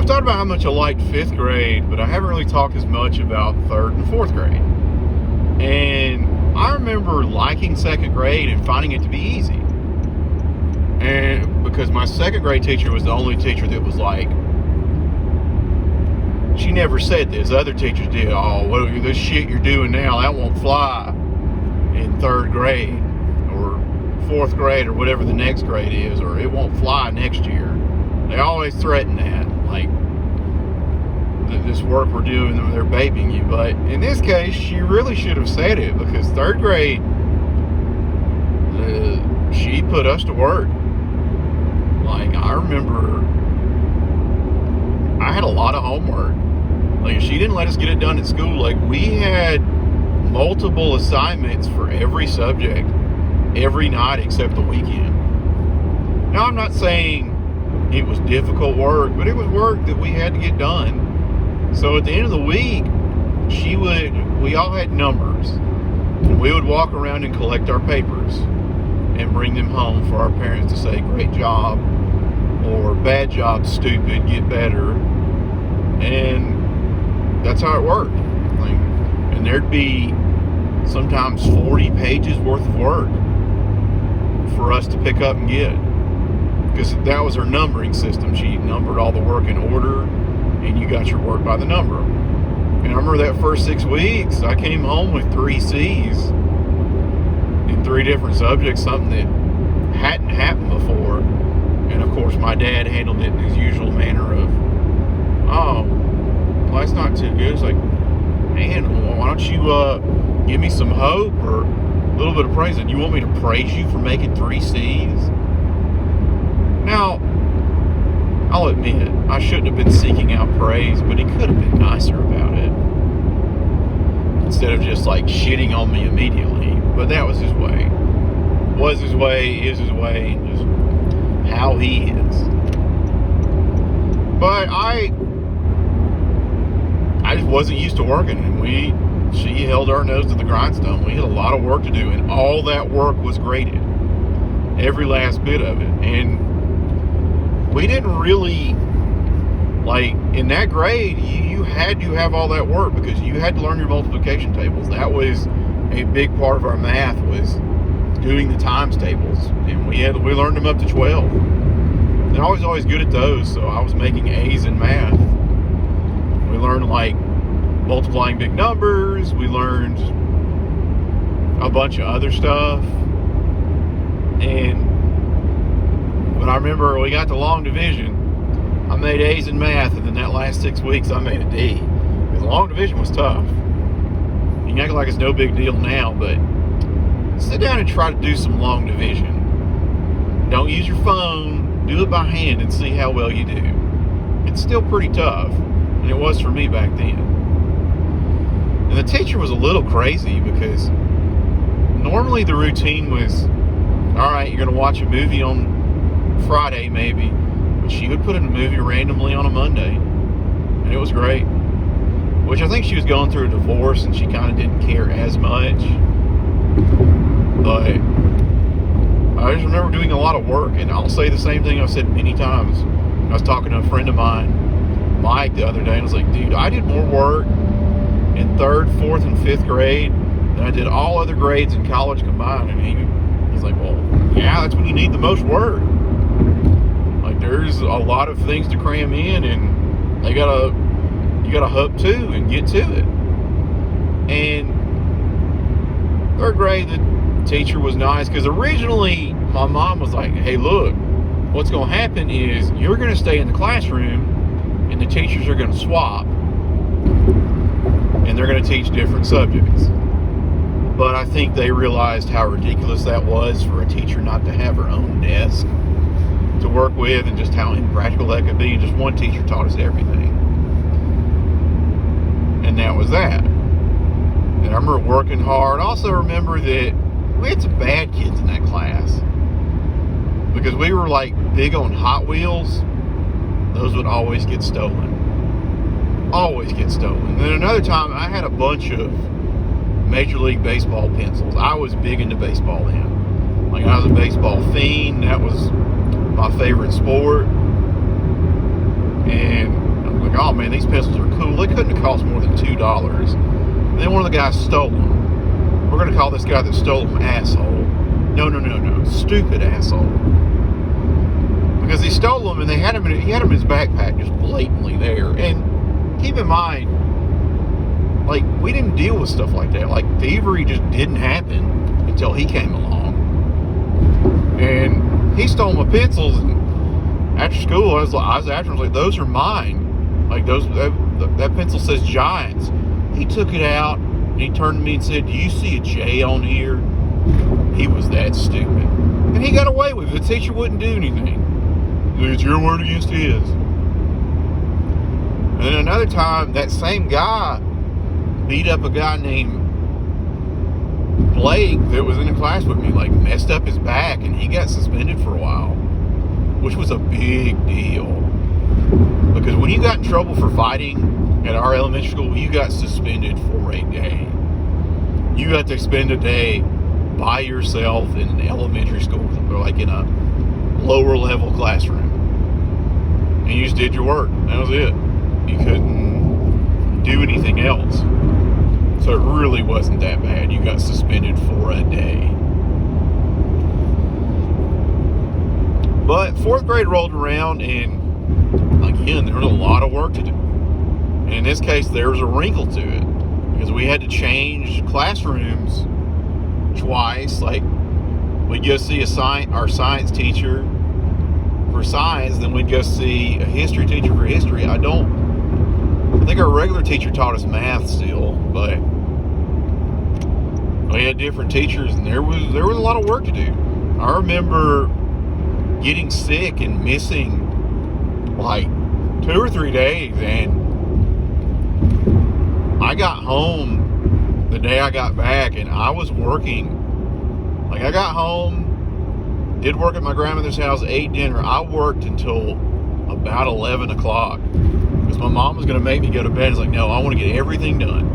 talked about how much I liked 5th grade, but I haven't really talked as much about 3rd and 4th grade. And I remember liking 2nd grade and finding it to be easy. And because my 2nd grade teacher was the only teacher that was like, she never said this. Other teachers did. Oh, well, this shit you're doing now, that won't fly in 3rd grade or 4th grade or whatever the next grade is, or it won't fly next year. They always threaten that, like, this work we're doing, they're babying you. But in this case, she really should have said it, because 3rd grade, she put us to work. Like, I remember I had a lot of homework. Like, she didn't let us get it done at school. Like, we had multiple assignments for every subject every night except the weekend. Now, I'm not saying it was difficult work, but it was work that we had to get done. So at the end of the week, we all had numbers, and we would walk around and collect our papers and bring them home for our parents to say, great job, or bad job, stupid, get better. And that's how it worked. Like, and there'd be sometimes 40 pages worth of work for us to pick up and get, because that was her numbering system. She numbered all the work in order, and you got your work by the number. And I remember that first 6 weeks, I came home with 3 C's in 3 different subjects, something that hadn't happened before. And of course, my dad handled it in his usual manner of, oh, well, that's not too good. It's like, man, why don't you give me some hope or a little bit of praise? And you want me to praise you for making 3 C's? Now, I'll admit, I shouldn't have been seeking out praise, but he could have been nicer about it, instead of just like shitting on me immediately. But that was his way. Was his way, is his way, and just how he is. But I just wasn't used to working, and she held our nose to the grindstone. We had a lot of work to do, and all that work was graded, every last bit of it. And we didn't really, like, in that grade, you had to have all that work, because you had to learn your multiplication tables. That was a big part of our math, was doing the times tables, and we learned them up to 12. And I was always good at those, so I was making A's in math. We learned, like, multiplying big numbers. We learned a bunch of other stuff. And when I remember we got to long division, I made A's in math, and then that last 6 weeks I made a D. Because long division was tough. You can act like it's no big deal now, but sit down and try to do some long division. Don't use your phone. Do it by hand and see how well you do. It's still pretty tough, and it was for me back then. And the teacher was a little crazy, because normally the routine was, all right, you're going to watch a movie on Friday maybe, but she would put in a movie randomly on a Monday, and it was great. Which I think she was going through a divorce, and she kind of didn't care as much. But I just remember doing a lot of work, and I'll say the same thing I've said many times. I was talking to a friend of mine, Mike, the other day, and I was like, dude, I did more work in 3rd, 4th, and 5th grade than I did all other grades in college combined. And he's like, well, yeah, that's when you need the most work. Like, there's a lot of things to cram in, and you gotta hook to and get to it. And 3rd grade, the teacher was nice, because originally my mom was like, hey, look, what's going to happen is you're going to stay in the classroom, and the teachers are going to swap, and they're going to teach different subjects. But I think they realized how ridiculous that was for a teacher not to have her own desk to work with, and just how impractical that could be. Just one teacher taught us everything. And that was that. And I remember working hard. I also remember that we had some bad kids in that class, because we were like big on Hot Wheels. Those would always get stolen. Always get stolen. And then another time, I had a bunch of Major League Baseball pencils. I was big into baseball then. Like, I was a baseball fiend. That was my favorite sport. And man, these pencils are cool. They couldn't have cost more than $2. And then one of the guys stole them. We're going to call this guy that stole them asshole. No. Stupid asshole. Because he stole them and he had them in his backpack just blatantly there. And keep in mind, like, we didn't deal with stuff like that. Like, thievery just didn't happen until he came along. And he stole my pencils, and after school, I was after him, I was like, those are mine. Like, that pencil says Giants. He took it out, and he turned to me and said, do you see a J on here? He was that stupid. And he got away with it. The teacher wouldn't do anything. It's your word against his. And then another time, that same guy beat up a guy named Blake that was in the class with me, like messed up his back, and he got suspended for a while, which was a big deal. Because when you got in trouble for fighting at our elementary school, you got suspended for a day. You got to spend a day by yourself in an elementary school, or like in a lower level classroom. And you just did your work. That was it. You couldn't do anything else. So it really wasn't that bad. You got suspended for a day. But 4th grade rolled around, and again, there was a lot of work to do. And in this case, there was a wrinkle to it, because we had to change classrooms twice. Like, we'd go see our science teacher for science, then we'd go see a history teacher for history. I think our regular teacher taught us math still, but we had different teachers, and there was a lot of work to do. I remember getting sick and missing like 2 or 3 days, and I got home the day I got back, and I was working. Like, I got home, did work at my grandmother's house, ate dinner. I worked until about 11 o'clock because my mom was going to make me go to bed. It's like, no, I want to get everything done,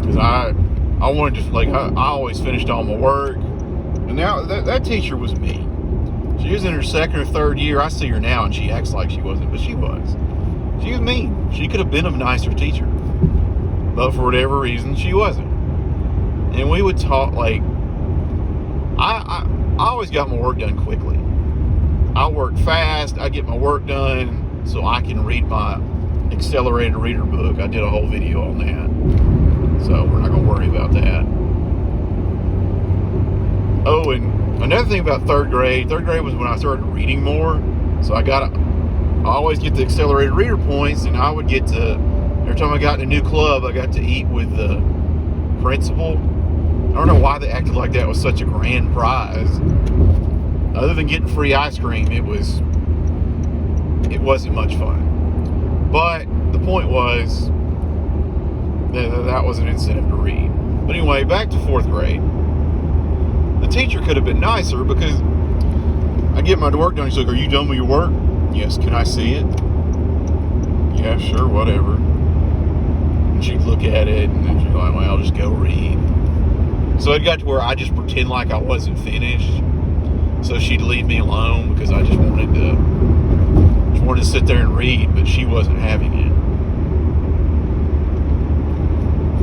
because I wanted to, like, I always finished all my work. And now that teacher was me. She was in her 2nd or 3rd year. I see her now and she acts like she wasn't, but she was. She was mean. She could have been a nicer teacher, but for whatever reason, she wasn't. And we would talk, like, I always got my work done quickly. I work fast. I get my work done so I can read my accelerated reader book. I did a whole video on that, so we're not going to worry about that. Oh, and another thing about 3rd grade. 3rd grade was when I started reading more. So I always get the accelerated reader points, and I would get to, every time I got in a new club, I got to eat with the principal. I don't know why they acted like that was such a grand prize. Other than getting free ice cream, it wasn't much fun. But the point was that was an incentive to read. But anyway, back to 4th grade. The teacher could have been nicer, because I get my work done. She's like, are you done with your work? Yes. Can I see it? Yeah, sure, whatever. And she'd look at it, and then she'd be like, well, I'll just go read. So it got to where I just pretend like I wasn't finished, so she'd leave me alone, because I just wanted to sit there and read, but she wasn't having it.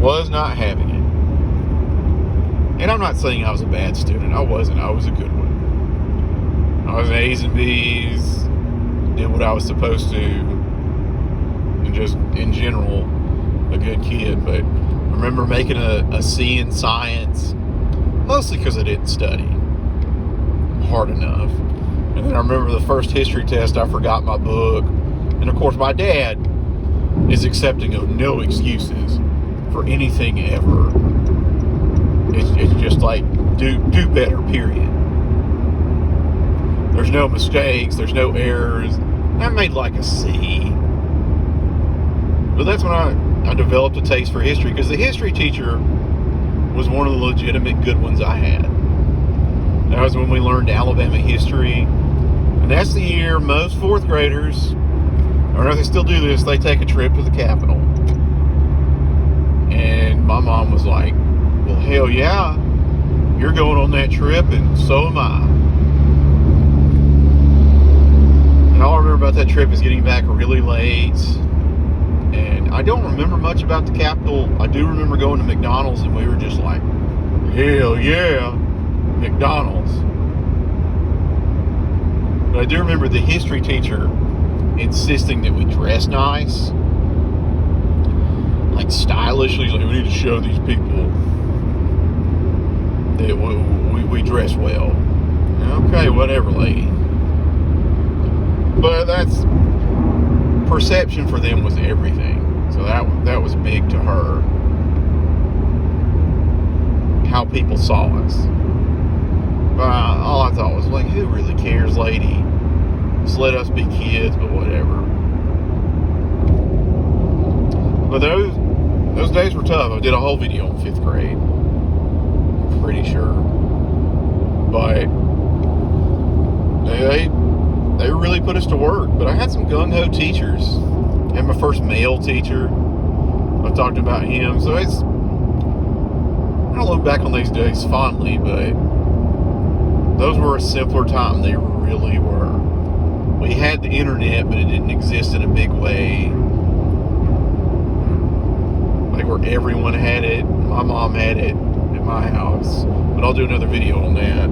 Was not having it. And I'm not saying I was a bad student. I wasn't. I was a good one. I was A's and B's, did what I was supposed to, and just in general, a good kid. But I remember making a C in science, mostly because I didn't study hard enough. And then I remember the first history test, I forgot my book. And of course, my dad is accepting of no excuses for anything ever. It's just like, do better, period. There's no mistakes, there's no errors. I made like a C. But that's when I developed a taste for history, because the history teacher was one of the legitimate good ones I had. That was when we learned Alabama history. And that's the year most 4th graders, I don't know if they still do this, they take a trip to the Capitol. And my mom was like, well, hell yeah, you're going on that trip, and so am I. And all I remember about that trip is getting back really late, And I don't remember much about the Capitol. I do remember going to McDonald's and we were just like, hell yeah, McDonald's. But I do remember the history teacher insisting that we dress nice, like stylishly. Like, we need to show these people that we dress well. Okay, whatever, lady. But that's perception for them was everything. So that was big to her. How people saw us. All I thought was like, who really cares, lady? Just let us be kids, but whatever. But those days were tough. I did a whole video on 5th grade. Pretty sure. But they really put us to work. But I had some gung-ho teachers. I had my first male teacher. I talked about him. So I look back on these days fondly, but those were a simpler time. They really were. We had the internet, but it didn't exist in a big way. Like where everyone had it. My mom had it at my house. But I'll do another video on that.